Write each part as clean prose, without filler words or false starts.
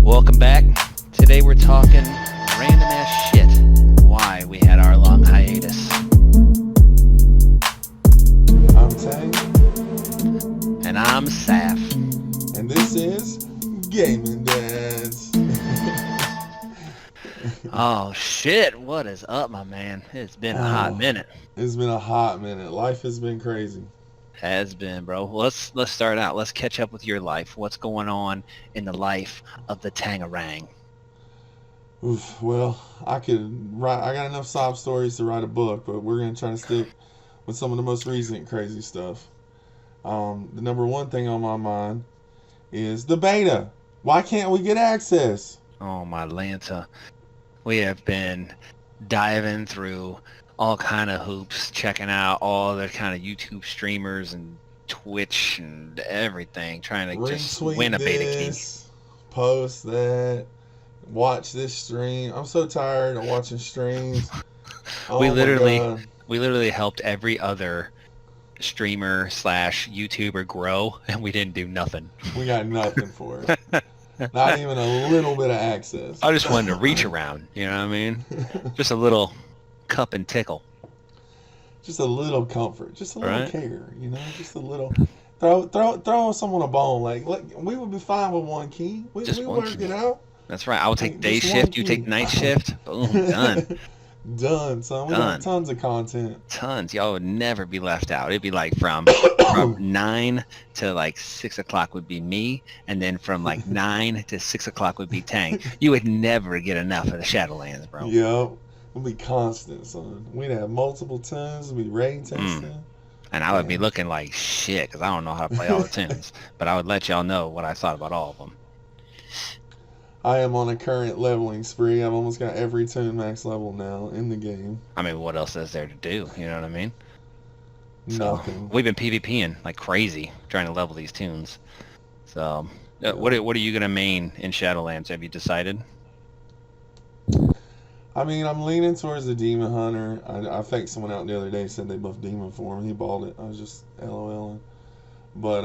Welcome back. Today we're talking random ass shit and why we had our long hiatus. I'm Tay, And I'm Saf. and this is Gaming Dads. Oh shit, what is up, my man? It's been a hot minute. It's been a hot minute. Life has been crazy. Has been, bro. Let's start out. Let's catch up with your life. What's going on in the life of the Tangerang? Oof, well, I got enough sob stories to write a book, but we're gonna try to stick with some of the most recent crazy stuff. The number one thing on my mind is the beta. Why can't we get access? Oh my Lanta. We have been diving through all kind of hoops, checking out all the kind of YouTube streamers and Twitch and everything, trying to just Retweet win a beta key. this, post that, watch this stream. I'm so tired of watching streams. Oh We my literally God. helped every other streamer / YouTuber grow, and we didn't do nothing. We got nothing for it. Not even a little bit of access. I just wanted to reach around, you know what I mean? Just a little cup and tickle. Just a little comfort, just a little Right. care, just a little. Throw someone a bone. Like we would be fine with one key. We Just one work key. it out. That's right. I'll take Like, day just one shift, you take key. night shift. Boom, done. Done, son. We Done. got tons of content. Tons. Y'all would never be left out. It'd be like from 9 to like 6 o'clock would be me, and then from like 9 to 6 o'clock would be Tang. You would never get enough of the Shadowlands, bro. Yep. We'll be constant, son. We'd have multiple tunes. We'd be raid testing. And I would be looking like shit because I don't know how to play all the tunes. But I would let y'all know what I thought about all of them. I am on a current leveling spree. I've almost got every tune max level now in the game. I mean, what else is there to do? You know what I mean? So, Nothing. we've been PvPing like crazy trying to level these tunes. So, what are you gonna main in Shadowlands? Have you decided? I mean, I'm leaning towards the Demon Hunter. I faked someone out the other day, said they buffed Demon for him. He bought it. I was just LOLing. But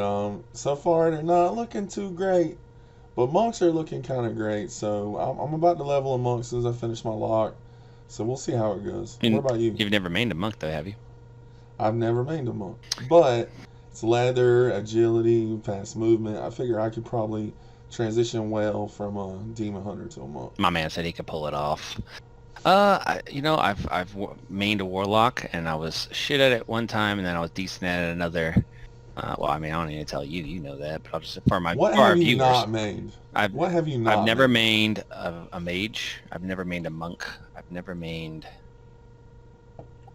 so far, they're not looking too great. But monks are looking kind of great. So I'm about to level a monk as soon as I finish my lock. So we'll see how it goes. What about you? You've never mained a monk, though, have you? I've never made a monk. But it's leather, agility, fast movement. I figure I could probably transition well from a Demon Hunter to a monk. My man said he could pull it off. I've mained a warlock, and I was shit at it one time, and then I was decent at it another. Well, I mean, I don't need to tell you, you know that, but I'll just for What our have you viewers. not made? What have you not I've never made? mained a mage. I've never mained a monk. I've never mained.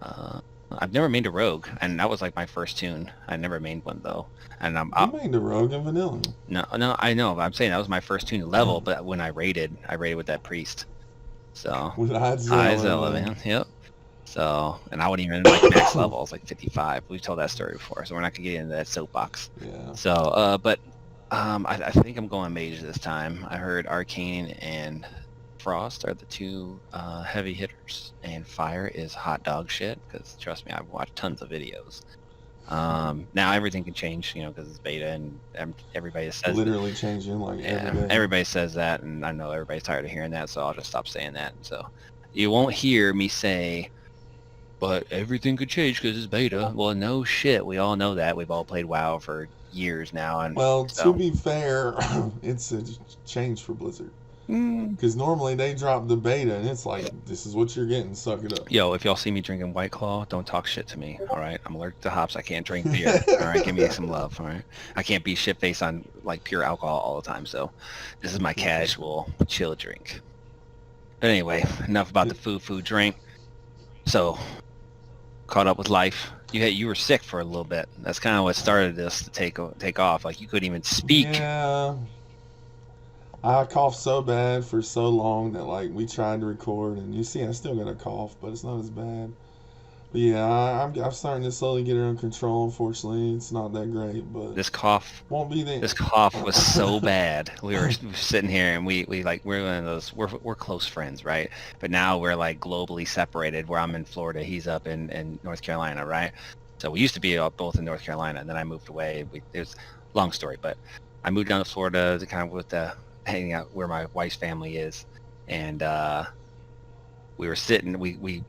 I've never mained a rogue, and that was like my first tune. I never mained one though, and You made the rogue in vanilla. no, I know. But I'm saying that was my first tune level, but when I raided with that priest. So With High Zella, man. Yep. So, and I wasn't even like max level. I was like 55. We've told that story before, so we're not gonna get into that soapbox. Yeah. So, I think I'm going mage this time. I heard Arcane and Frost are the two heavy hitters, and Fire is hot dog shit. Because trust me, I've watched tons of videos. Now everything can change, because it's beta, and everybody says Literally changing like every day. everybody says that, and I know everybody's tired of hearing that, so I'll just stop saying that. So you won't hear me say, but everything could change because it's beta. Well, no shit. We all know that. We've all played WoW for years now, and Well, so, to be fair, it's a change for Blizzard. mm, Because normally they drop the beta and it's like, this is what you're getting, suck it up. yo, if y'all see me drinking White Claw, don't talk shit to me. All right, I'm allergic to hops. I can't drink beer. All right, give me some love. All right, I can't be shit faced on like pure alcohol all the time. So this is my casual chill drink. But anyway, enough about the food drink. So caught up with life. You were sick for a little bit. That's kind of what started this to take off. Like you couldn't even speak. Yeah. I coughed so bad for so long that like we tried to record and you see I still got a cough, but it's not as bad. But yeah, I'm starting to slowly get it under control. Unfortunately, it's not that great, but This cough won't be the This cough was so bad. We were sitting here and we're one of those, we're close friends, right? But now we're like globally separated, where I'm in Florida, he's up in North Carolina, right? So we used to be both in North Carolina, and then I moved away. It was a long story, but I moved down to Florida to kind of with hanging out where my wife's family is, and we were sitting. We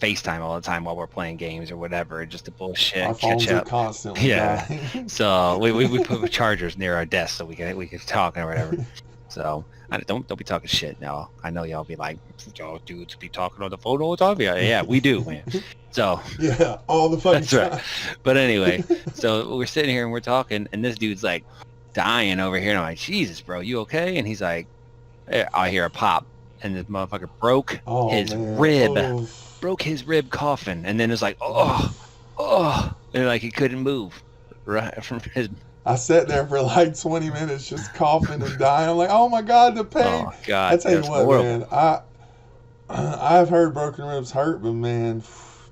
FaceTime all the time while we're playing games or whatever, just to bullshit, Our phones catch are up. constantly dying. So we put chargers near our desk so we could talk or whatever. So don't be talking shit now. I know y'all be like, y'all dudes be talking on the phone all the time. Yeah, we do, man. So yeah, all the fucking that's time. right. But anyway, so we're sitting here and we're talking, and this dude's like dying over here, and I'm like, Jesus, bro, you okay? And he's like, I hear a pop, and this motherfucker broke his rib. Oof. Broke his rib coughing, and then it's like, oh, and like he couldn't move right from his. I sat there for like 20 minutes just coughing and dying. I'm like, oh my God, the pain. Oh God, I tell you what, horrible. man, I've heard broken ribs hurt, but man,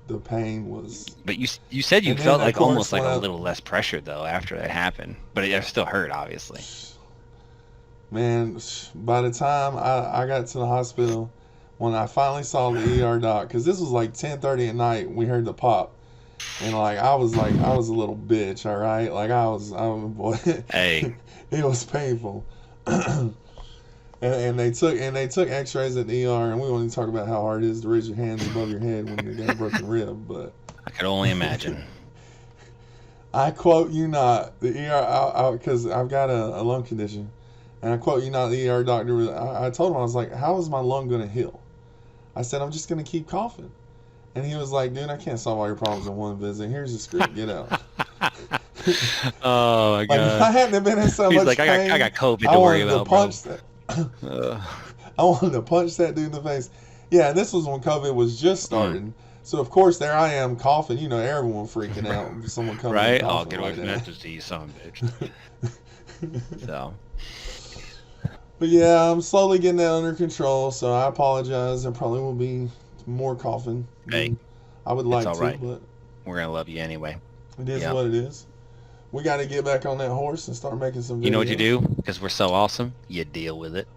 the pain was. But you said you And felt then, like of course, almost like when a I- little less pressure though after that happened, but it still hurt obviously. Man, by the time I got to the hospital, when I finally saw the ER doc, because this was like 10:30 at night, we heard the pop, and I was a little bitch, all right, boy, Hey, it was painful, and they took X-rays at the ER, and we won't even talk about how hard it is to raise your hands above your head when you got a broken rib, but I could only imagine. I quote you not, the ER, because I've got a lung condition, and I quote you not, the ER doctor, I told him, I was like, how is my lung going to heal? I said, I'm just going to keep coughing. And he was like, dude, I can't solve all your problems in one visit. Here's the script. Get out. Oh, my God. Like, if I hadn't been in so He's much like, pain, I got COVID I to worry wanted to about, bro. punch that. I wanted to punch that dude in the face. Yeah, and this was when COVID was just starting. So, of course, there I am coughing. You know, everyone freaking out. Someone coming Right? in Oh, coughing get away like from that. that disease, son of a bitch. So, But yeah, I'm slowly getting that under control, so I apologize. There probably will be more coughing Hey, than I would like all to, right. but we're going to love you anyway. it is Yeah. what it is. We got to get back on that horse and start making some videos. You know what you do? Because we're so awesome, you deal with it.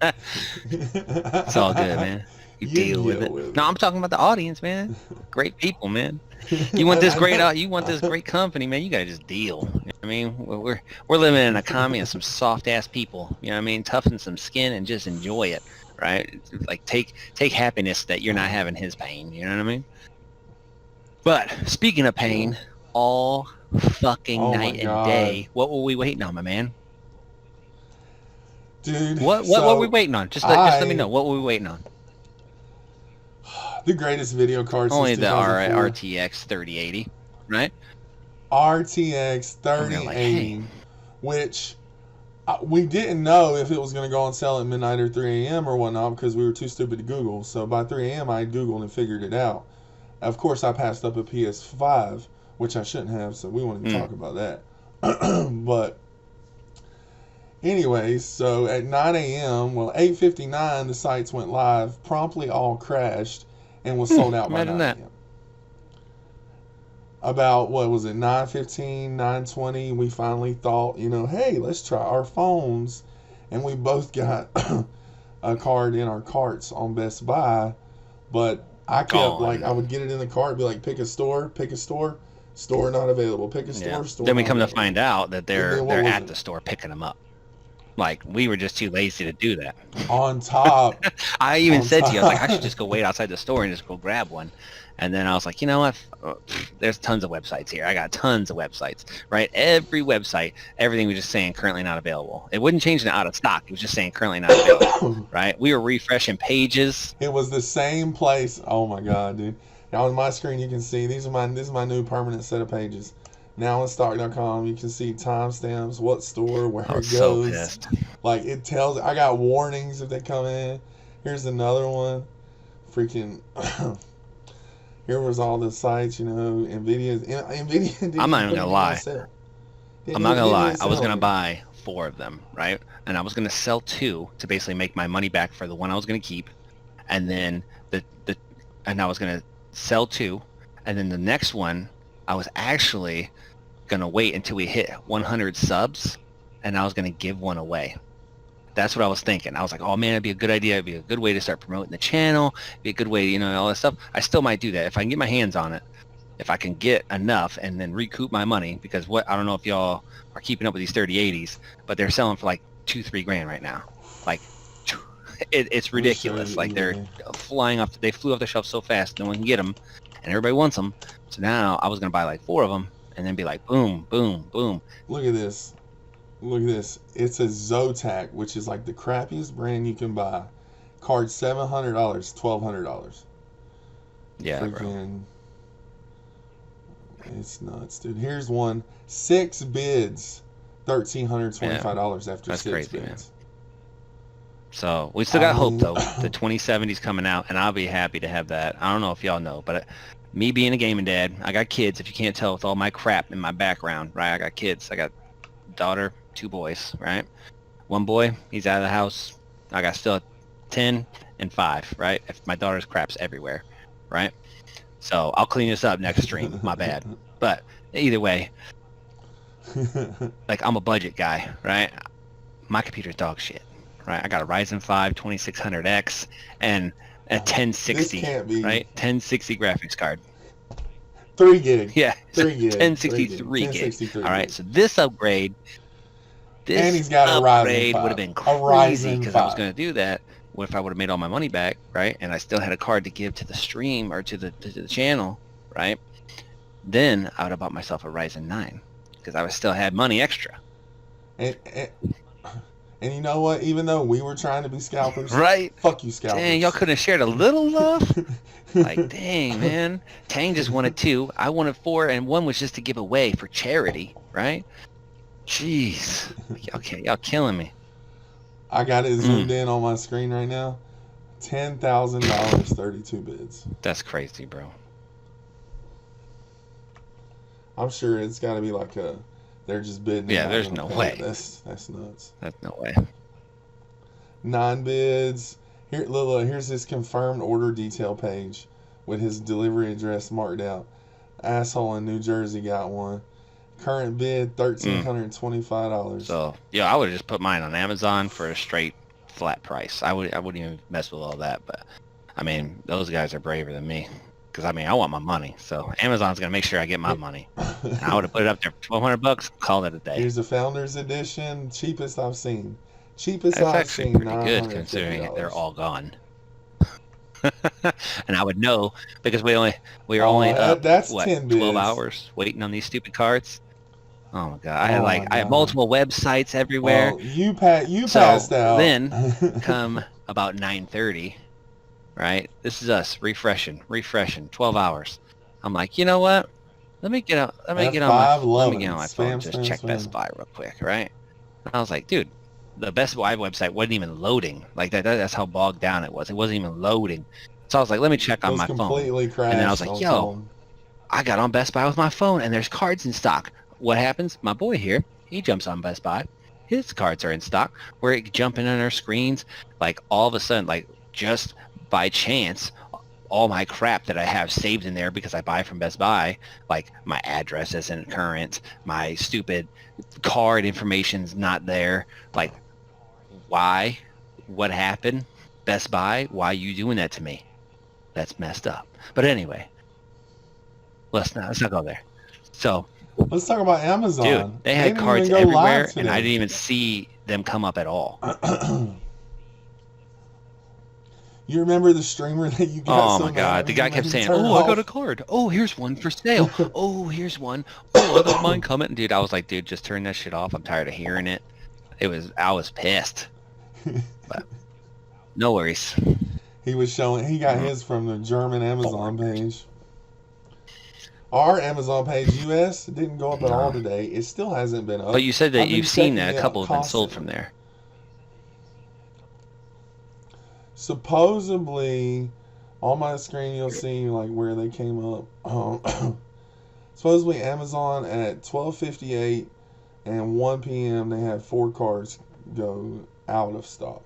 It's all good, man. You deal with it. No, I'm talking about the audience, man. Great people, man. You want this you want this great company, man. You gotta just deal. You know what I mean, we're living in an economy of some soft ass people. You know what I mean? Toughen some skin and just enjoy it, right? Like take happiness that you're not having his pain. You know what I mean? But speaking of pain, all fucking Oh my night and God. day, what were we waiting on, my man? Dude, What were we waiting on? Just let me know. What were we waiting on? The greatest video card Only since the 2004. RTX 3080, right? RTX I'm like, 3080, which we didn't know if it was going to go on sale at midnight or 3 a.m. or whatnot because we were too stupid to Google. So by 3 a.m. I Googled and figured it out. Of course, I passed up a PS5, which I shouldn't have, so we won't even talk about that. But anyways, so at 9 a.m., well, 8:59, the sites went live, promptly all crashed, and was sold out by 9 imagine that. a.m. About, what was it, 9:15, 9:20, we finally thought, hey, let's try our phones. And we both got a card in our carts on Best Buy, but I kept, I would get it in the cart, be like, pick a store, store not available, pick a store, store Then we not come to available. find out that they're then what was at it? the store picking them up. Like, we were just too lazy to do that. On top, I even On said to you, I was like, I top. should just go wait outside the store and just go grab one. And then I was like, you know what? There's tons of websites here. I got tons of websites, right? Every website, everything was just saying currently not available. It wouldn't change the out of stock. It was just saying currently not available, right? We were refreshing pages. It was the same place. Oh my God, dude. Now on my screen you can see this is my new permanent set of pages. Now on stock.com you can see timestamps, what store, where I it was so goes. pissed. Like it tells, I got warnings if they come in. Here's another one. Freaking here was all the sites, Nvidia didn't I'm not even even put gonna anything on lie. sale. I'm not gonna lie. I was Didn't gonna even buy 4 of them, right? And I was gonna sell 2 to basically make my money back for the one I was gonna keep, and then and I was gonna sell 2, and then the next one I was actually gonna wait until we hit 100 subs, and I was gonna give one away. That's what I was thinking. I was like, oh man, it'd be a good idea. It'd be a good way to start promoting the channel. It'd be a good way, all that stuff. I still might do that if I can get my hands on it. if I can get enough and then recoup my money, because I don't know if y'all are keeping up with these 3080s, but they're selling for like 2-3 grand right now. Like it's ridiculous. Like they're flying off. They flew off the shelf so fast, no one can get them, and everybody wants them. So now I was gonna buy like 4 of them and then be like, boom, boom, boom. Look at this. Look at this. It's a Zotac, which is like the crappiest brand you can buy. Card $700, $1,200. Yeah, freaking. It's nuts, dude. Here's one. 6 bids, $1,325 after that's 6 crazy, bids. Man. So we still got hope though. The 2070's coming out, and I'll be happy to have that. I don't know if y'all know, but me being a gaming dad, I got kids. If you can't tell with all my crap in my background, right? I got kids. I got daughter, 2 boys, right? 1 boy, he's out of the house. I got still 10 and 5, right? If my daughter's crap's everywhere, right? So I'll clean this up next stream. My bad. But either way, like I'm a budget guy, right? My computer's dog shit. Right, I got a Ryzen 5 2600X and a 1060, right? 1060 graphics card. 3 gig. Yeah, 3 gig. 1063 gig. All right, so this upgrade, and he's got a Ryzen 5. Would have been crazy because I was going to do that. What if I would have made all my money back, right? And I still had a card to give to the stream or to the channel, right? Then I would have bought myself a Ryzen 9 because I would still had money extra. And you know what? Even though we were trying to be scalpers, right? Fuck you, scalpers. Dang, y'all couldn't have shared a little love. Like, dang, man. Tang just wanted 2. I wanted 4, and 1 was just to give away for charity, right? Jeez, y'all killing me. I got it zoomed in on my screen right now. $10,000, 32 bids. That's crazy, bro. I'm sure it's got to be like they're just bidding. Yeah, there's no way. That's nuts. That's no way. 9 bids. Here, look, here's his confirmed order detail page with his delivery address marked out. Asshole in New Jersey got one. Current bid $1,325. So yeah, I would have just put mine on Amazon for a straight flat price. I wouldn't even mess with all that. But I mean, those guys are braver than me. Because, I mean, I want my money. So Amazon's going to make sure I get my money. And I would have put it up there for $1,200, call it a day. Here's the Founders Edition, cheapest I've seen. Cheapest That's I've seen. That's actually pretty good considering they're all gone. And I would know because we were only up, that's what, 10 12 bids. hours waiting on these stupid cards. Oh, my God. I had multiple websites everywhere. Well, you passed out. Then come about 9:30. Right, this is us refreshing 12 hours. I'm like, you know what, let me get on my phone, just check Best Buy real quick, right? And I was like, dude, the Best Buy website wasn't even loading. Like that's how bogged down it wasn't even loading. So I was like, let me check on my phone, and then I was like, yo, I got on Best Buy with my phone and there's cards in stock. What happens? My boy here, he jumps on Best Buy, his cards are in stock. We're jumping on our screens, like all of a sudden, like just by chance, all my crap that I have saved in there because I buy from Best Buy, like my address isn't current, my stupid card information's not there. Like, why? What happened? Best Buy, why are you doing that to me? That's messed up. But anyway, let's not go there. So let's talk about Amazon. Dude, they had cards everywhere, and I didn't even see them come up at all. You remember the streamer that you got? Oh my God! The guy kept saying, "Oh, I got a card. Oh, here's one for sale. Oh, here's one. Oh, I got mine coming." Dude, I was like, "Dude, just turn that shit off. I'm tired of hearing it." I was pissed. But no worries. He was showing. He got his from the German Amazon page. Our Amazon page US didn't go up at all today. It still hasn't been up. But you said that you've seen that a couple have been sold from there. Supposedly, on my screen you'll see like where they came up. Supposedly Amazon at 12:58 and 1 p.m. they had 4 cards go out of stock.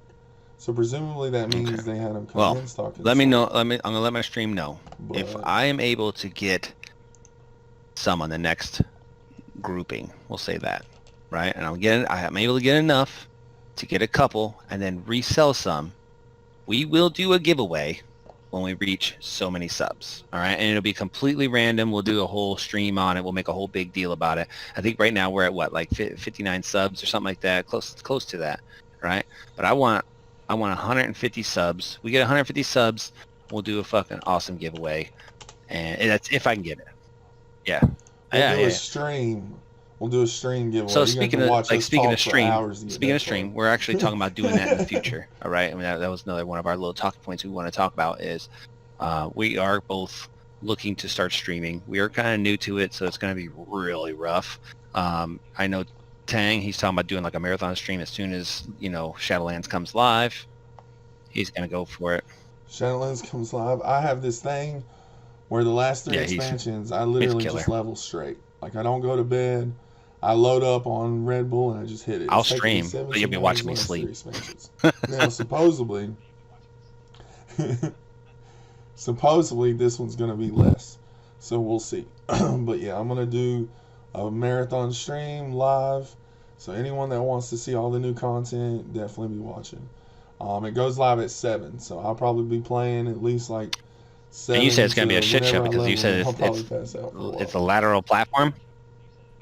So presumably that means they had them come in stock. Let me know. I'm gonna let my stream know if I am able to get some on the next grouping. We'll say that, right? And I'm able to get enough to get a couple and then resell some. We will do a giveaway when we reach so many subs. All right, and it'll be completely random. We'll do a whole stream on it. We'll make a whole big deal about it. I think right now we're at what, like 59 subs or something like that, close to that, right? But I want 150 subs. We get 150 subs, we'll do a fucking awesome giveaway, and that's if I can get it. Yeah. We'll do a stream. We'll do a stream giveaway. So speaking of stream, we're actually talking about doing that in the future. All right. I mean, that was another one of our little talking points we want to talk about is we are both looking to start streaming. We are kind of new to it, so it's going to be really rough. I know Tang, he's talking about doing like a marathon stream as soon as, you know, Shadowlands comes live. He's going to go for it. Shadowlands comes live. I have this thing where the last 3 expansions, I literally just level straight. Like, I don't go to bed. I load up on Red Bull and I just hit it. I'll stream, but you'll be watching me sleep. Now, supposedly this one's going to be less. So we'll see. But yeah, I'm going to do a marathon stream live. So anyone that wants to see all the new content, definitely be watching. It goes live at 7. So I'll probably be playing at least like 7. And you said it's going to be a shit show because you said it's a lateral platform?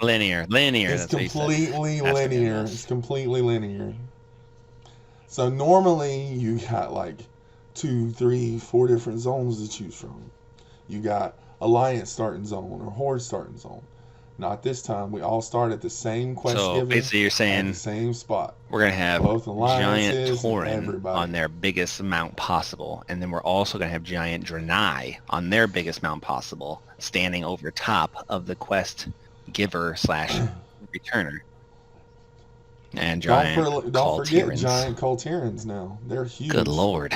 Linear. It's completely linear. It's completely linear. So normally you got like 2, 3, 4 different zones to choose from. You got Alliance starting zone or Horde starting zone. Not this time. We all start at the same quest so given. Basically you're saying the same spot. We're going to have both giant Tauren on their biggest mount possible. And then we're also going to have giant Draenei on their biggest mount possible, standing over top of the quest giver / returner. And giant don't forget giant Colterans now. They're huge. Good lord.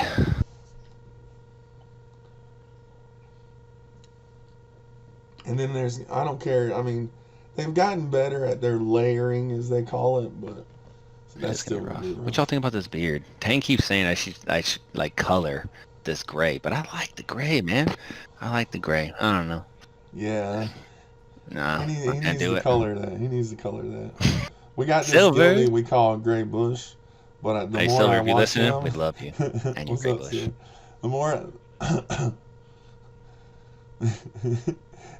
And then there's, I don't care, I mean, they've gotten better at their layering, as they call it, but that's still rough. What y'all think about this beard? Tank keeps saying I should like color this gray, but I like the gray, man. I like the gray. I don't know. Yeah. Nah, he needs to color that. He needs to color that. We got this Silver. guilty we call Gray Bush, but the more Silver, I if you're watch listening, him, we love you. And you Gray Bush. The more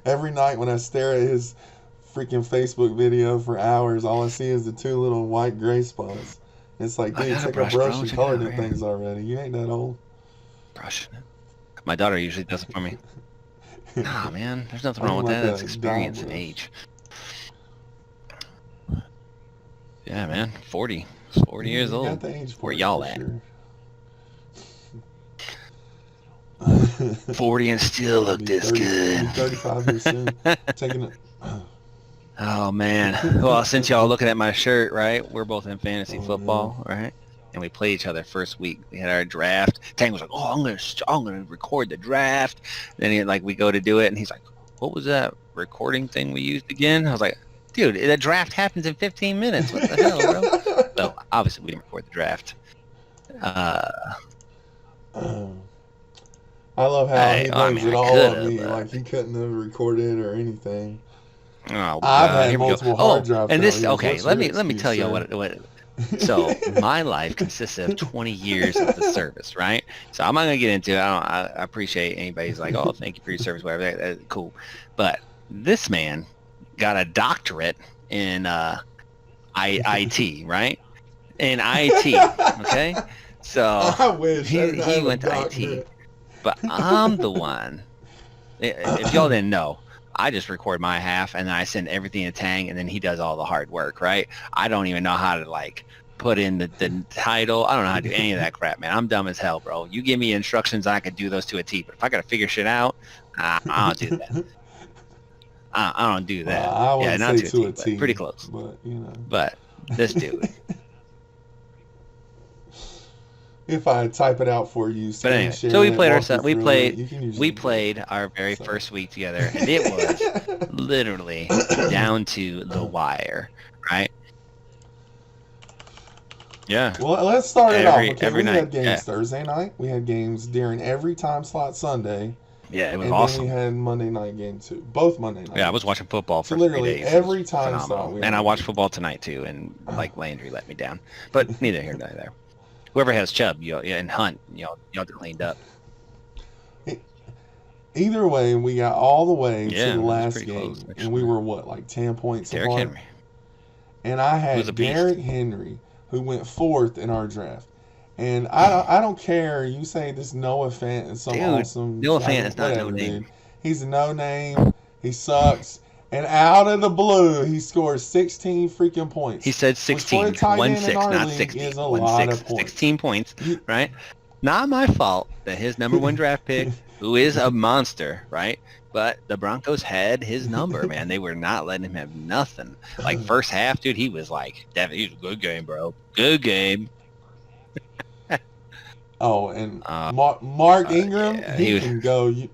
every night when I stare at his freaking Facebook video for hours, all I see is the 2 little white gray spots. It's like, dude, take a brush and color them things already. You ain't that old. Brushing it. My daughter usually does it for me. Nah, man, there's nothing wrong with that. It's experience and age. Yeah, man, 40. 40 years old. Where y'all at? Sure. 40 and still look this good. 35 here soon. Taking it. Oh man. Well, since y'all looking at my shirt, right? We're both in fantasy football, right? And we played each other first week. We had our draft. Tang was like, "Oh, I'm gonna record the draft." Then we go to do it, and he's like, "What was that recording thing we used again?" I was like, "Dude, the draft happens in 15 minutes. What the hell, bro?" So obviously we didn't record the draft. I love how he brings it all up me, like he couldn't have recorded or anything. Oh, I've had multiple hard drive and this failures. let me tell you what. So my life consists of 20 years of the service, right? So I'm not gonna get into it. I appreciate anybody's like, "Oh, thank you for your service," whatever. That's cool. But this man got a doctorate in IT, right? In IT, okay? So I wish he went to IT. But I'm the one. If y'all didn't know, I just record my half and then I send everything to Tang and then he does all the hard work, right? I don't even know how to like put in the title. I don't know how to do any of that crap, man. I'm dumb as hell, bro. You give me instructions, I could do those to a T. But if I gotta figure shit out, I don't do that. I don't do that. Yeah, not to a T, but pretty close. But you know. But this dude. If I type it out for you, but anyway, so we played ourselves. We played our very first week together, and it was literally down to the wire, right? Yeah. Well, let's start it off. Okay, we had games Thursday night. We had games during every time slot Sunday. Yeah, it was awesome. And then we had Monday night game too. Both Monday nights. Yeah, I was watching football for literally 3 days. Every time slot. And I watched football tonight too, and like Landry let me down. But neither here nor there. Whoever has Chubb, and Hunt, y'all cleaned up. Either way, we got all the way to Yeah, the it was last pretty game, close, and we actually. were what, like 10 points Derrick apart. Henry. And I Who's a had beast. Derrick Henry, who went fourth in our draft. And I don't care. You say this Noah Fant is some Dude, awesome, Noah Fant is not no whatever, name. dude. He's a no name. He sucks. And out of the blue, he scores 16 freaking points. He said Which for 16. a tight One end in six, our not league 60. is a One lot six. of points. 16 points, You, right? Not my fault that his number one draft pick, who is a monster, right? But the Broncos had his number, man. They were not letting him have nothing. Like first half, dude, he was like, "Definitely, he's a good game, bro. Good game." oh, and Mark Ingram, yeah, he can go. You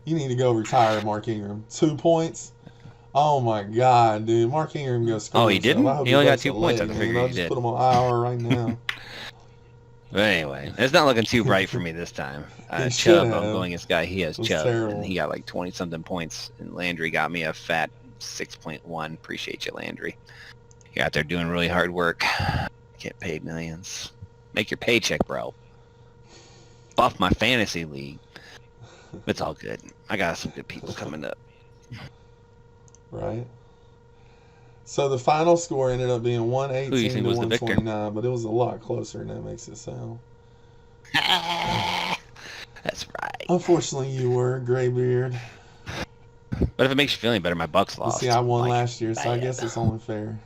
need to go retire, Mark Ingram. 2 points. Oh my God, dude! Mark Ingram go screw Oh, he himself. didn't? I hope He only got breaks 2 a points. I leg, man. figured I'll he just did. put him on IR right now. But anyway, it's not looking too bright for me this time. He should Chubb, have. I'm going against guy. He has It was Chubb, terrible. and he got like 20-something points. And Landry got me a fat 6.1. Appreciate you, Landry. You're out there doing really hard work. Get paid millions. Make your paycheck, bro. Buff my fantasy league. It's all good. I got some good people coming up. Right. So the final score ended up being Who do you 118 think to was the victor? 129, but it was a lot closer than that makes it sound. That's right. Unfortunately, you were Graybeard. But if it makes you feel any better, my Bucks You lost. see, I won Like, last year, so I bad. guess it's only fair.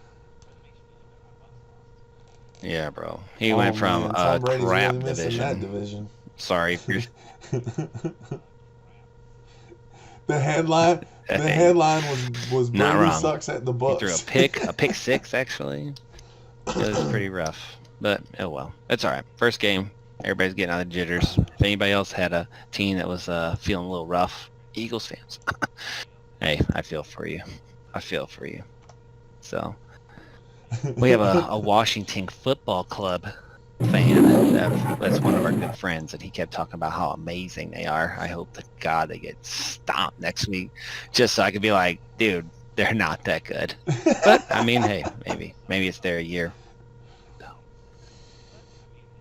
Yeah, bro. He Oh, went from man, a Tom Brady's crap really missing that division. division. Sorry if you're The headline Hey, was not Brady wrong. sucks at the He Bucks. threw a pick six, actually. It was pretty rough, but oh well. It's all right. First game, everybody's getting out of the jitters. If anybody else had a team that was feeling a little rough, Eagles fans, hey, I feel for you. I feel for you. So we have a Washington Football Club fan that's one of our good friends, and he kept talking about how amazing they are. I hope to God they get stomped next week, just so I could be like, dude, they're not that good. But I mean, hey, maybe it's their year.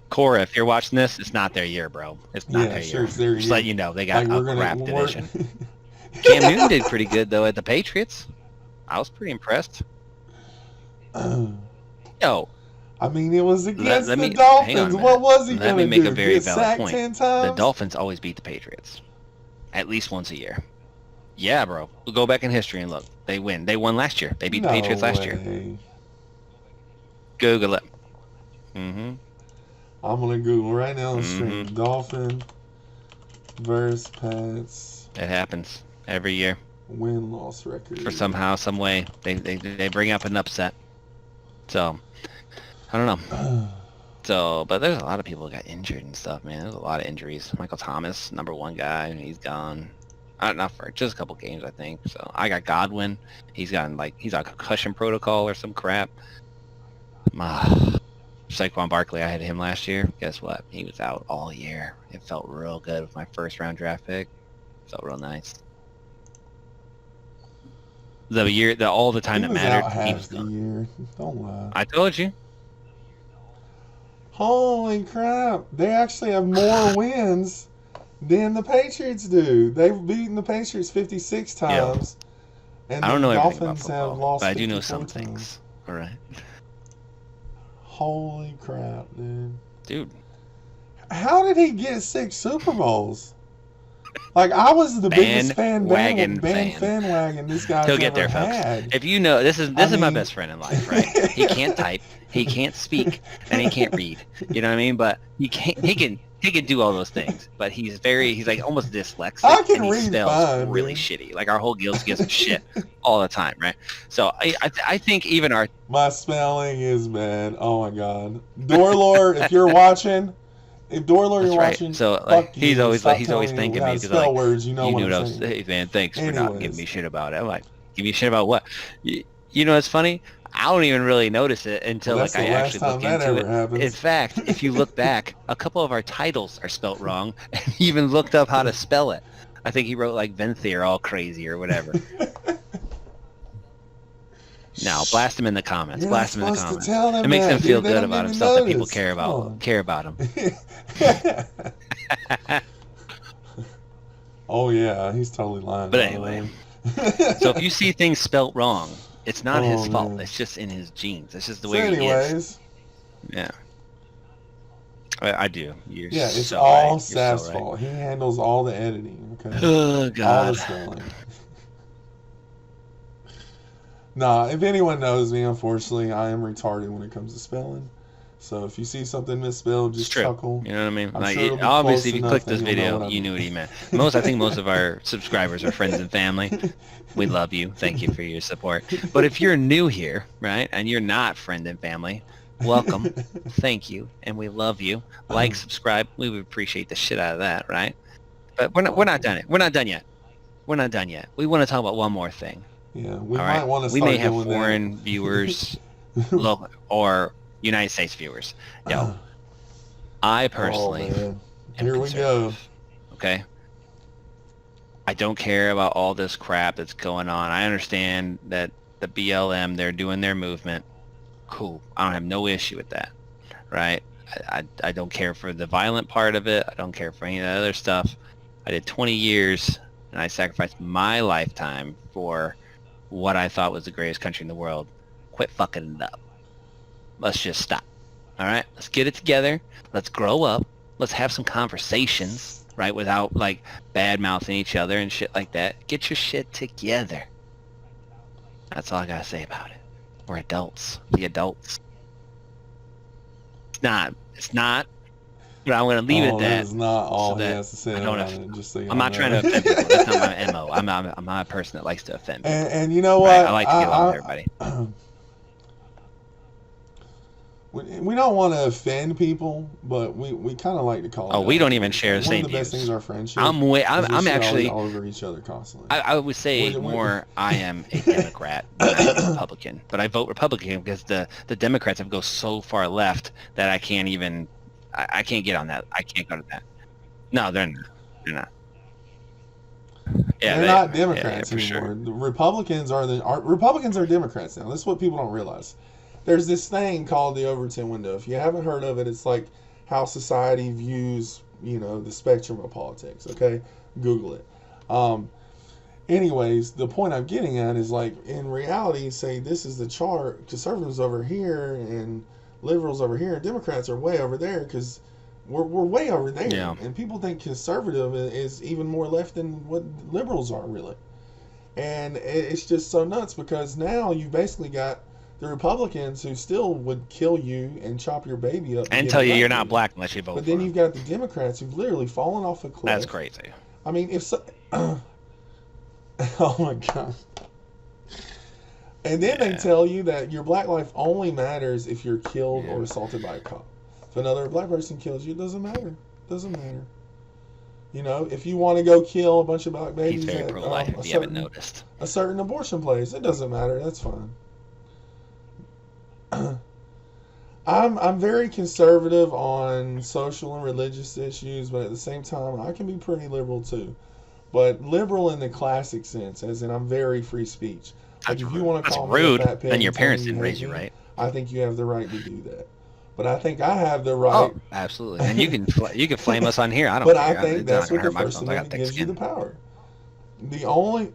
Cora, if you're watching this, it's not their year, bro. It's not Yeah, their sure, year. it's their Just year. let you know, they got Like, a crap division. Cam Newton did pretty good though at the Patriots. I was pretty impressed. Yo, I mean, it was against let the me- hang on a Dolphins. What was he Let going me to make do? a very Get valid sacked point. 10 the times? Dolphins always beat the Patriots, at least once a year. Yeah, bro. We'll go back in history and look. They win. They won last year. They beat the Patriots last year. way. Google it. Mm-hmm. I'm going to Google right now on the stream. Mhm. Dolphin versus Pats It happens every year. win-loss record. For somehow, some way, they bring up an upset. So, I don't know. So, but there's a lot of people who got injured and stuff, man. There's a lot of injuries. Michael Thomas, number one guy, he's gone. Not for just a couple games, I think. So I got Godwin. He's on concussion protocol or some crap. Saquon Barkley, I had him last year. Guess what? He was out all year. It felt real good with my first round draft pick. Felt real nice. All the time He that was mattered, out he half was the gone. year. Don't lie. I told you. Holy crap. They actually have more wins than the Patriots do. They've beaten the Patriots 56 times. And I don't the know everything about Dolphins have football, lost but I do know 54 some times. things. All right, Holy crap, dude. How did he get 6 Super Bowls? Like, I was the biggest Bandwagon fan. fanwagon this guy's He'll get there, ever folks. had. If you know, this is my mean- best friend in life, right? He can't type, he can't speak, and he can't read. You know what I mean? But he can do all those things. But he's like almost dyslexic, I can and he read spells fine, really dude. shitty. Like our whole guild gives him shit all the time, right? So I think even our My spelling is bad. Oh my god. Dorlor, if you're watching, you're that's right. watching, So like, fuck he's you. always Stop he's telling always thanking how me to because spell like words. You know you what knew what I I'm was. saying. Hey man, thanks for not Anyways. giving me shit about it. I'm like, give me shit about what? You know what's funny? I don't even really notice it until Well, that's like I the last actually time look that into ever it. happens. In fact, if you look back, a couple of our titles are spelt wrong, and he even looked up how to spell it. I think he wrote like Venthier all crazy or whatever. No, blast him in the comments. You're Blast not him in the supposed comments. to tell them It makes that, him feel dude. They good don't about even himself that people notice. care Come about him. on. Oh yeah, he's totally lying. But By the anyway, way. so if you see things spelt wrong, it's not Oh his fault. man. It's just in his genes. It's just the So, way he is. anyways, Yeah. I do. You're yeah, it's so right. all You're so Saf's right. fault. He handles all the editing. Okay, Oh all the God. spelling. Nah, if anyone knows me, unfortunately, I am retarded when it comes to spelling. So if you see something misspelled, It's just true. chuckle. You know what I mean? I'm Like, sure it'll be obviously, close if you enough clicked that this you'll know video, what I you knew what meant. he meant. I think most of our subscribers are friends and family. We love you. Thank you for your support. But if you're new here, right, and you're not friend and family, welcome. Thank you, and we love you. Like, subscribe. We would appreciate the shit out of that, right? But we're not done it. We're not done yet. We're not done yet. We want to talk about one more thing. Yeah, we All might right. want to We may start have doing foreign viewers, that. local or United States viewers. Yo, I personally man. am Here we go. conservative. Okay. I don't care about all this crap that's going on. I understand that the BLM, they're doing their movement. Cool. I don't have no issue with that. Right? I don't care for the violent part of it. I don't care for any of the other stuff. I did 20 years and I sacrificed my lifetime for what I thought was the greatest country in the world. Quit fucking it up. Let's just stop. All right? Let's get it together. Let's grow up. Let's have some conversations, right? Without like bad mouthing each other and shit like that. Get your shit together. That's all I gotta say about it. We're adults. Be adults. It's not. But I'm gonna leave it at that that. is not all so he that has to say I don't about have- it. Just so I'm not trying to offend people. That's not my MO. I'm not a person that likes to offend people. And you know what? Right? I like to get along with everybody. We don't want to offend people, but we kind of like to call it. Oh, we out. don't even share the One same of the best views. things our friendship. I'm is we I'm shit actually all over each other constantly. I would say We're- more I am a Democrat than I am a Republican. But I vote Republican because the Democrats have go so far left that I can't even I can't get on that. I can't go to that. No, they're not. They're not. Yeah, They're not Democrats for anymore. sure. The Republicans are Democrats now. This is what people don't realize. There's this thing called the Overton window. If you haven't heard of it, it's like how society views, the spectrum of politics. Okay, Google it. Anyways, the point I'm getting at is like in reality, say this is the chart. Conservatives over here and liberals over here, and Democrats are way over there because we're way over there. Yeah. And people think conservative is even more left than what liberals are really. And it's just so nuts because now you basically got the Republicans who still would kill you and chop your baby up And get tell you you're elected. not black unless you vote But for then them. you've got the Democrats who've literally fallen off a cliff. That's crazy. I mean, if so, oh my god. And then they tell you that your black life only matters if you're killed or assaulted by a cop. If another black person kills you, it doesn't matter. Doesn't matter. If you want to go kill a bunch of black babies He's very at pro-life, if you haven't noticed. a certain abortion place, it doesn't matter. That's fine. I'm very conservative on social and religious issues, but at the same time, I can be pretty liberal too. But liberal in the classic sense, as in I'm very free speech. Like if you want to That's call rude. me a fat pig Then your and tell me parents you didn't hate raise you me, right. I think you have the right to do that. But I think I have the right. Oh, absolutely. And you can flame us on here. I don't But care. I think It's that's not what gonna the hurt my First feelings. I got Amendment thick gives you skin. the power. The only,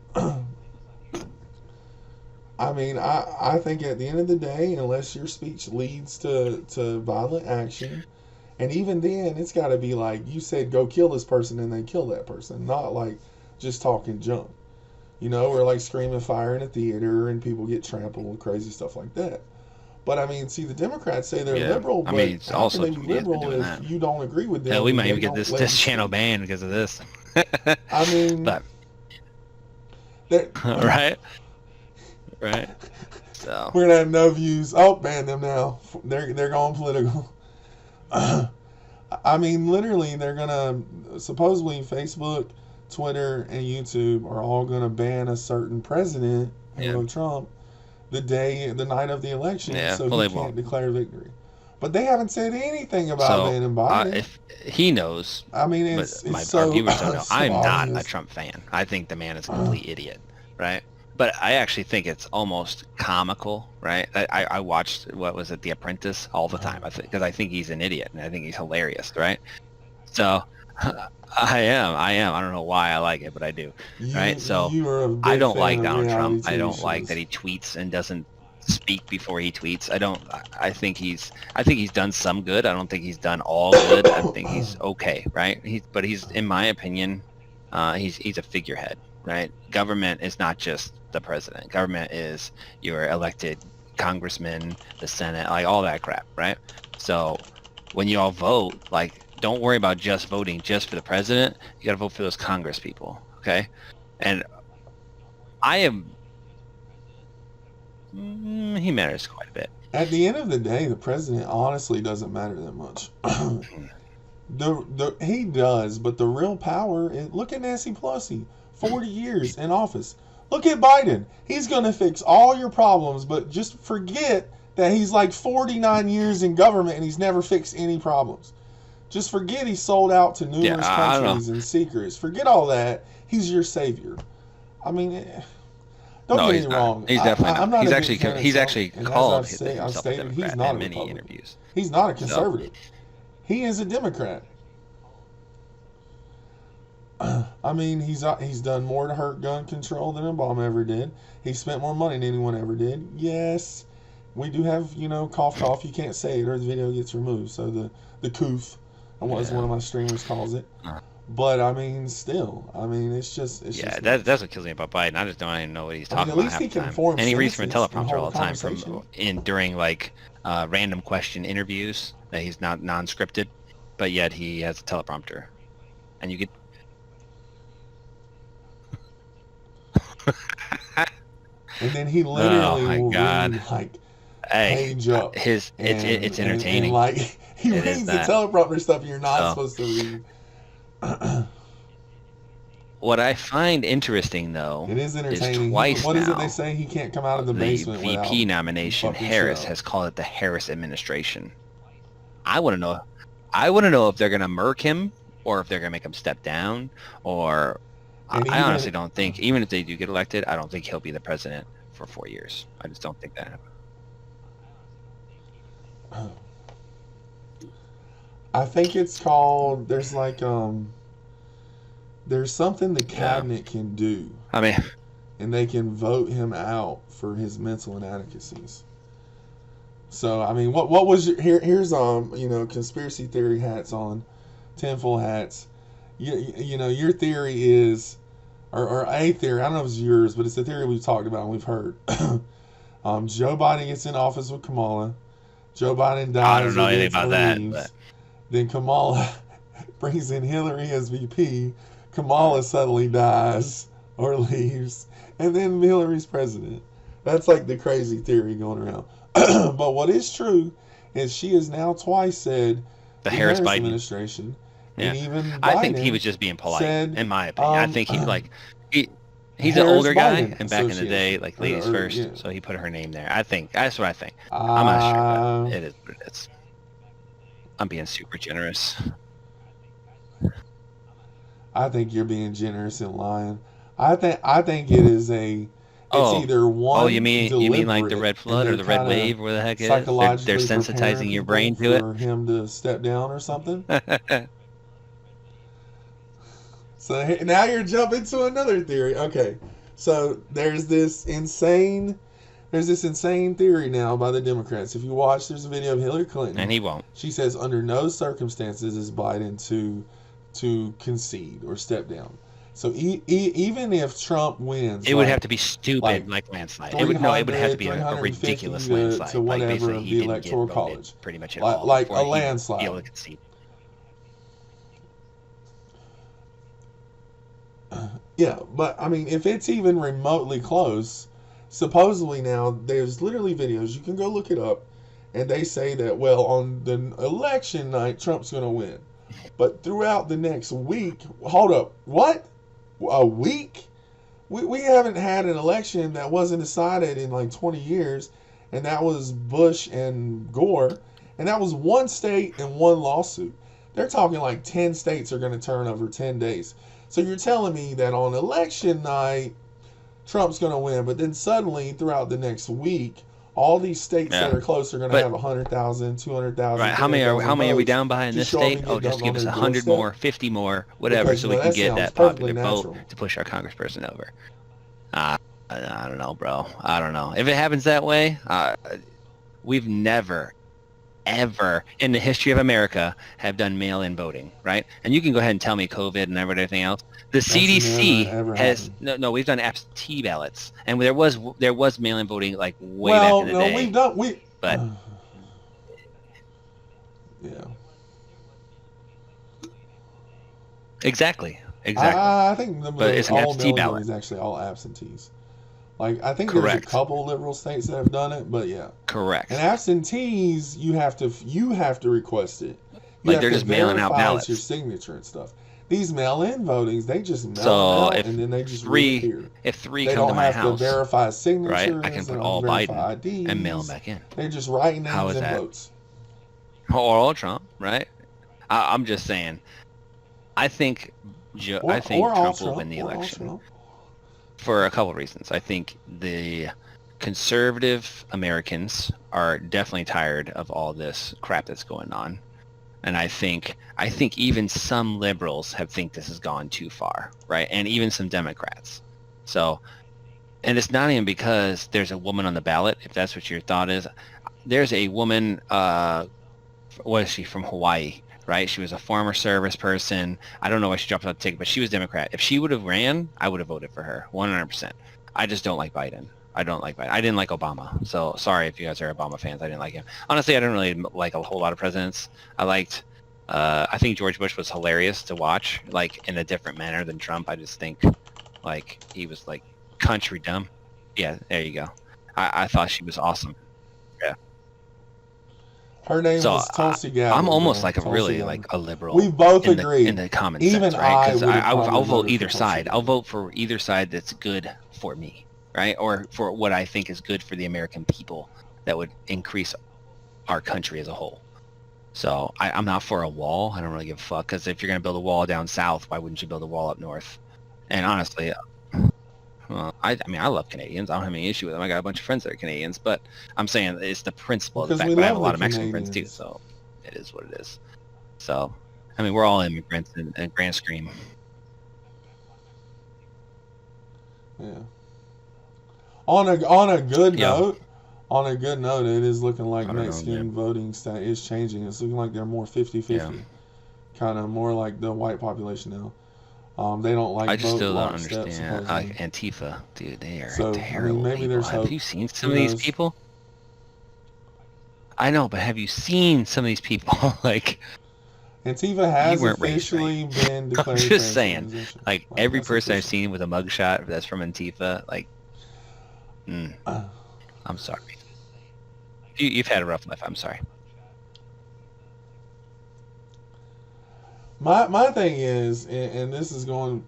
I mean, I think at the end of the day, unless your speech leads to violent action, and even then, it's got to be like you said, go kill this person, and they kill that person, not like just talking junk, or like screaming fire in a theater and people get trampled, crazy stuff like that. But I mean, see, the Democrats say they're liberal, but it's how also can they be liberal doing if that. you don't agree with them? Hell, we and might they even get don't this let you channel speak? banned because of this. I mean, But right. So we're gonna have no views. Oh, ban them now. They're going political. I mean, literally, they're gonna supposedly Facebook, Twitter, and YouTube are all gonna ban a certain president, Trump, the night of the election, so he can't declare victory. But they haven't said anything about banning Biden. If he knows, I mean, our viewers don't know. so I'm not a obvious. Trump fan. I think the man is a complete idiot, right? But I actually think it's almost comical, right? I watched, The Apprentice all the time because I think he's an idiot and I think he's hilarious, right? So I am. I am. I don't know why I like it, but I do. Right. So You are a I big don't fan like of Donald Trump. reality I TV don't like that shows. he tweets and doesn't speak before he tweets. I don't. I think he's done some good. I don't think he's done all good. I think he's okay. Right. But he's, in my opinion, he's a figurehead. Right. Government is not just the president. Government is your elected congressman, the Senate, like all that crap. Right. So when you all vote, like, don't worry about just voting just for the president. You got to vote for those Congress people, okay? And I am, he matters quite a bit. At the end of the day, the president honestly doesn't matter that much. He does, but the real power is, look at Nancy Pelosi, 40 years in office. Look at Biden. He's going to fix all your problems, but just forget that he's like 49 years in government and he's never fixed any problems. Just forget he sold out to Yeah, numerous I don't know. countries and secrets. Forget all that. He's your savior. I mean, don't No, get he's me not. wrong. He's definitely I'm not. not a big fan of He's Trump, actually and as called I've himself a stated, he's Democrat not a in many Republican. interviews. He's not a So conservative. He is a Democrat. I mean, he's done more to hurt gun control than Obama ever did. He spent more money than anyone ever did. Yes, we do have, cough cough. You can't say it or the video gets removed. So the coof, as one yeah. of my streamers calls it. But I mean, still, I mean, it's just Yeah, nuts. that's what kills me about Biden. I just don't even know what he's I mean, talking at about least half he the can time. form And he reads from a sentences and teleprompter hold all a the time conversation. during like random question interviews that he's not non-scripted, but yet he has a teleprompter, and you get. And then he Oh literally my will God. read like Hey, page up, it's and entertaining. like he It is reads the that. teleprompter stuff you're not So supposed to read. what I find interesting It though is is entertaining. twice What is it they now say? He can't come out of the the basement without VP nomination fucking shit Harris up. has called it the Harris administration. I want to know. I want to know if they're gonna murk him or if they're gonna make him step down. Or And I even honestly don't think, even if they do get elected, I don't think he'll be the president for 4 years. I just don't think that. I think it's called. There's like there's something the Yeah. cabinet can do, I mean, and they can vote him out for his mental inadequacies. So I mean, what was here's conspiracy theory hats on, tinfoil hats. Your theory is, or a theory. I don't know if it's yours, but it's a theory we've talked about and we've heard. Joe Biden gets in office with Kamala. Joe Biden I don't dies know or anything gets about or that, but leaves. Then Kamala brings in Hillary as VP. Kamala suddenly dies or leaves, and then Hillary's president. That's like the crazy theory going around. But what is true is she has now twice said the the Harris Harris Biden. administration, Yeah, and even I think he Biden was just being polite, said in my opinion. I think he he's an Harris older guy, Biden and back in the day, Association, like ladies yeah. first, so he put her name there. I think that's what I think. I'm not sure, but Uh, it is what it is. I'm being super generous. I think you're being generous and lying. I think it is it's Oh, either oh, one you mean like the deliberate red and flood or they're the red kind of wave, where the heck it is? They're psychologically preparing sensitizing your people brain to it. for him to step down or something. So now you're jumping to another theory. Okay, so there's this insane theory now by the Democrats. If you watch, there's a video of Hillary Clinton. And he won't. She says under no circumstances is Biden to concede or step down. So even if Trump wins, It would have to be stupid, like like landslide. It 300, would have to be a 350 ridiculous landslide. to Like whatever basically, of he the didn't get electoral voted college, pretty much at like, all like before a he would be landslide. able to concede. Yeah, but I mean, if it's even remotely close, supposedly now there's literally videos, you can go look it up, and they say that, well, on the election night Trump's going to win, but throughout the next week, hold up, what, a week, we haven't had an election that wasn't decided in like 20 years, and that was Bush and Gore, and that was one state and one lawsuit. They're talking like 10 states are going to turn over 10 days. So you're telling me that on election night Trump's going to win, but then suddenly throughout the next week, All these states that Yeah. are close are going to But have 100,000, 200,000, right, how many are we votes down by in just this show up state? and Oh, get just dumped on give us their 100 doorstep more, 50 more, whatever, because so we can that get sounds that perfectly popular vote natural. to push our congressperson over. Uh, I don't know, bro. I don't know. If it happens that way, we've never, ever in the history of America have done mail-in voting, right? And you can go ahead and tell me COVID and everything else. The That's never CDC ever has happened. no. We've done absentee ballots, and there was mail-in voting like way back Well, in the no, we've day. done we. But Yeah, exactly, exactly. I think But it's an all absentee mail-in voting ballot. is actually all absentees. Like I think there's a Correct. couple liberal states that have done it, but yeah. And Correct. absentees, you have to request it. You Like have they're to just mailing out verify it's your ballots. signature and stuff. These mail-in votings, they just mail them So out and then they just three, reappear. if three They come to don't my have to house, verify right, I can signatures. They put don't have to all Biden verify and mail them IDs. back in. They just write How names is and that? votes. Or all Trump, right? I'm just saying. I think I think Or all Trump will win Trump. the Or all election Trump. for a couple of reasons. I think the conservative Americans are definitely tired of all this crap that's going on. And I think even some liberals have think this has gone too far, right? And even some Democrats. So, and it's not even because there's a woman on the ballot, if that's what your thought is. There's a woman, what is she, from Hawaii, right? She was a former service person. I don't know why she dropped out the ticket, but she was Democrat. If she would have ran, I would have voted for her, 100%. I just don't like Biden. I don't like Biden. I didn't like Obama. So sorry if you guys are Obama fans. I didn't like him. Honestly, I didn't really like a whole lot of presidents. I think George Bush was hilarious to watch, like in a different manner than Trump. I just think like he was like country dumb. Yeah, there you go. I thought she was awesome. Yeah. Her name So was Tulsi I'm Gabbard, almost bro. like a Tulsi really Gabbard. like a liberal We both in agree. the common Even sense, right? I Because would have I'll probably vote voted for either Tulsi side. I'll Gabbard. vote for either side that's good for me, right? Or for what I think is good for the American people that would increase our country as a whole. So I'm not for a wall. I don't really give a fuck because if you're going to build a wall down south, why wouldn't you build a wall up north? And honestly, well, I mean, I love Canadians. I don't have any issue with them. I got a bunch of friends that are Canadians, but I'm saying it's the principle of the Because fact. we But I have a love lot the of Mexican friends too, Canadians. so it is what it is. So, I mean, we're all immigrants in grand scheme. Yeah. On a good Yeah. note, it is looking like I don't know, Mexican man. voting stat is changing. It's looking like they're more 50-50. Yeah. Kind of more like the white population now. They don't like I just vote still don't lockstep, understand. supposedly. Antifa, dude, they are So, I mean, terrible maybe people. there's Have hope. you seen some Who of these knows? people? I know, but have you seen some of these people? Like, Antifa has weren't raised officially been I'm declared a just terrorist saying, organization. like every That's person I've official. seen with a mugshot that's from Antifa, like, I'm sorry. You've had a rough life. I'm sorry. My thing is, and this is going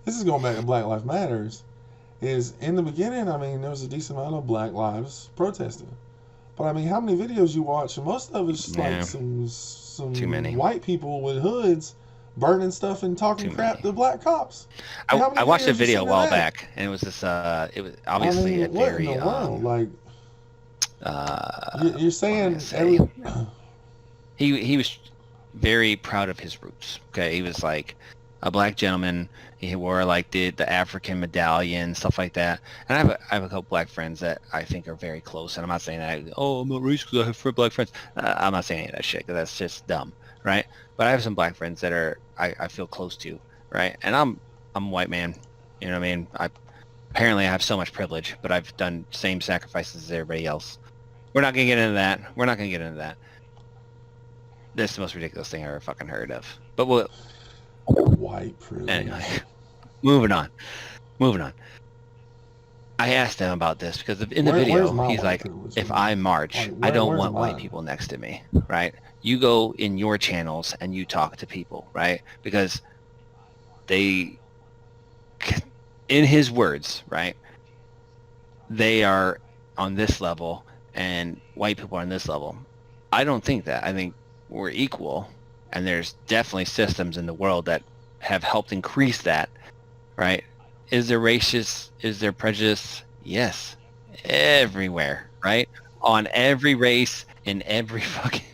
back to Black Lives Matters, is in the beginning, I mean, there was a decent amount of Black lives protesting. But I mean, how many videos you watch? And most of it's just Yeah, like some too many. white people with hoods burning stuff and talking Too crap many. to black cops. And how many I watched a videos you video a seen of while that? back, and it was this. It was I obviously a mean, what in very the world? Like, you're what am I saying gonna say? every. He was very proud of his roots. Okay, he was like a black gentleman. He wore like the African medallion, stuff like that. And I have a couple black friends that I think are very close. And I'm not saying that, oh, I'm not racist because I have black friends. I'm not saying any of that shit because that's just dumb, right? But I have some black friends that I feel close to, right? And I'm a white man, you know what I mean? Apparently I have so much privilege, but I've done same sacrifices as everybody else. We're not gonna get into that. We're not gonna get into that. This is the most ridiculous thing I ever fucking heard of. But we'll White privilege. anyway. Moving on. I asked him about this because in the Where's video, my he's white like, privilege? if I march, Like, I don't where's want white mine? people next to me, right? You go in your channels and you talk to people, right? Because they, in his words, right, they are on this level and white people are on this level. I don't think that. I think we're equal, and there's definitely systems in the world that have helped increase that, right? Is there racist? Is there prejudice? Yes. everywhere, right? On every race, in every fucking...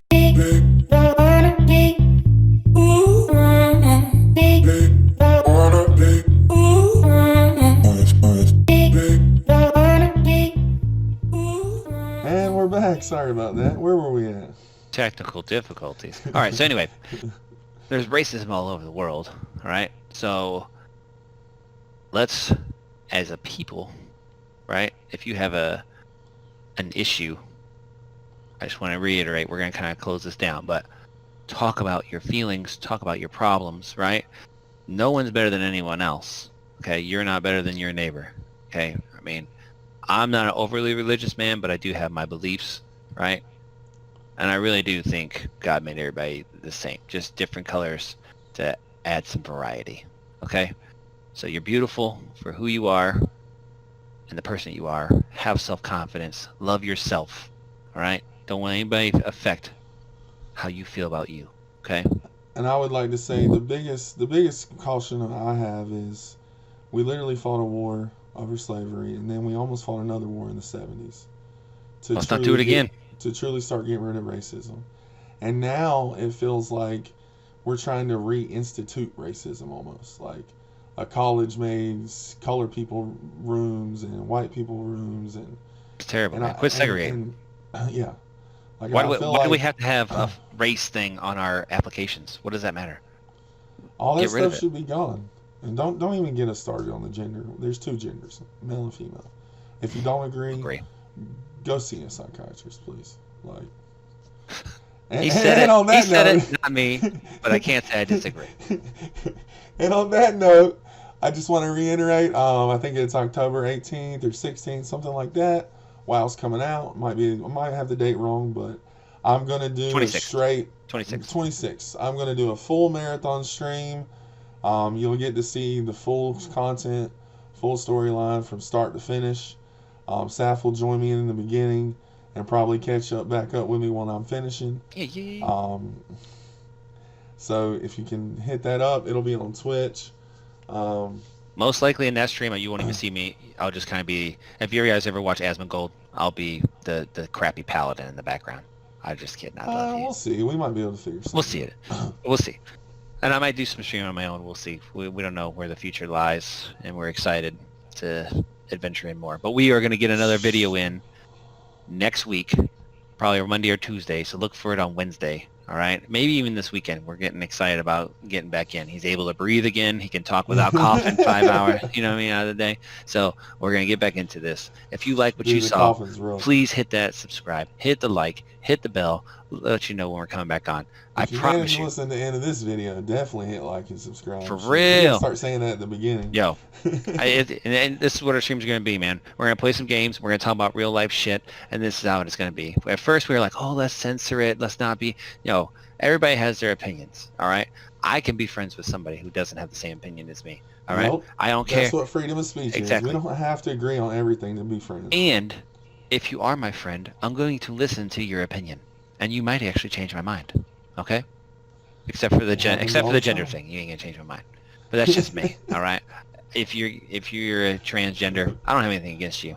And we're back. Sorry about that. Where were we at? Technical difficulties. All right, so anyway, there's racism all over the world, all right? So let's, as a people, right, if you have an issue, I just want to reiterate, we're going to kind of close this down, but talk about your feelings, talk about your problems, right? No one's better than anyone else, okay? You're not better than your neighbor, okay? I mean, I'm not an overly religious man, but I do have my beliefs, right? And I really do think God made everybody the same, just different colors to add some variety, okay? So you're beautiful for who you are and the person you are. Have self-confidence. Love yourself, all right? Don't let anybody affect how you feel about you, okay? And I would like to say the biggest caution I have is we literally fought a war over slavery, and then we almost fought another war in the 70s Let's not do it again. To truly start getting rid of racism. And now it feels like we're trying to reinstitute racism almost. Like a college made colored people rooms and white people rooms. And It's terrible, and man. Quit segregating. yeah. Like Why I feel do we like have to have a race thing on our applications? What does that matter? all that Get rid of stuff it. should be gone. And don't even get us started on the gender. There's two genders, male and female. If you don't agree, go see a psychiatrist, please. Like, He said it. On that He said note, it, not me. But I can't say I disagree. And on that note, I just want to reiterate. I think it's October 18th or 16th, something like that. WoW's coming out. I might have the date wrong, but I'm gonna do 26th. a straight 26. I'm gonna do a full marathon stream. You'll get to see the full content, full storyline from start to finish. Saf will join me in the beginning and probably catch back up with me when I'm finishing. Yeah. So if you can hit that up, it'll be on Twitch. Most likely in that stream, you won't even see me. I'll just kind of be... If you guys ever watch Asmongold, I'll be the crappy paladin in the background. I just kidding. I love you. We'll see. We might be able to figure something. We'll see it. We'll see. And I might do some streaming on my own. We'll see. We don't know where the future lies, and we're excited to adventure in more. But we are going to get another video in next week, probably Monday or Tuesday, so look for it on Wednesday. All right, maybe even this weekend. We're getting excited about getting back in. He's able to breathe again. He can talk without coughing 5 hours, you know what I mean, out of the day. So we're going to get back into this. If you like what you saw, please hit that subscribe, hit the like, hit the bell, let you know when we're coming back on. If you promise you. Listen to the end of this video, definitely hit like and subscribe. For real. Start saying that at the beginning. Yo, and this is what our streams are going to be, man. We're going to play some games. We're going to talk about real life shit, and this is how it's going to be. At first, we were like, oh, let's censor it. Let's not be, everybody has their opinions, all right? I can be friends with somebody who doesn't have the same opinion as me, all right? Nope. I don't care. That's what freedom of speech is. We don't have to agree on everything to be friends. And if you are my friend, I'm going to listen to your opinion, and you might actually change my mind, okay? Except for the gender thing, you ain't gonna change my mind. But that's just me, all right? If you're a transgender, I don't have anything against you.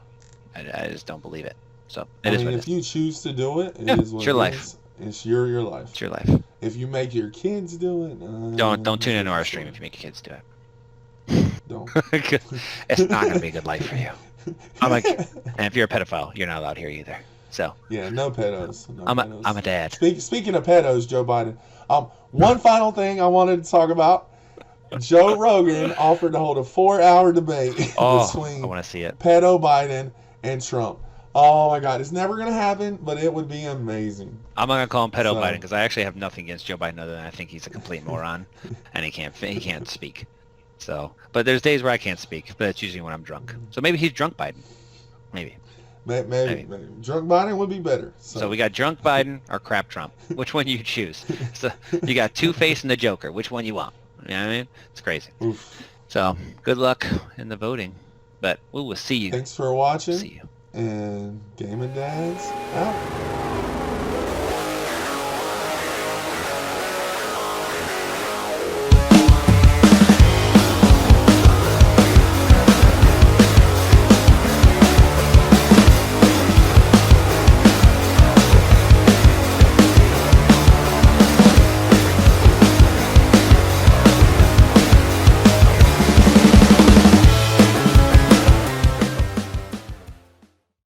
I just don't believe it. So if you choose to do it, it is what it's your life. Is. It's your life. It's your life. If you make your kids do it, don't tune into our stream if you make your kids do it. Don't. It's not gonna be a good life for you. And if you're a pedophile, you're not allowed here either. So yeah, no pedos. I'm a dad. Speaking of pedos, Joe Biden. One final thing I wanted to talk about. Joe Rogan offered to hold a 4-hour debate between I want to see it. pedo Biden and Trump. Oh my God, it's never gonna happen, but it would be amazing. I'm not gonna call him pedo Biden because I actually have nothing against Joe Biden other than I think he's a complete moron and he can't speak. So, but there's days where I can't speak, but it's usually when I'm drunk. So maybe he's drunk Biden. Maybe. Drunk Biden would be better. So we got drunk Biden or crap Trump. Which one you choose? So you got Two-Face and the Joker. Which one you want? You know what I mean? It's crazy. Oof. So good luck in the voting. But we will see you. Thanks for watching. See you. And Gaming Dads out.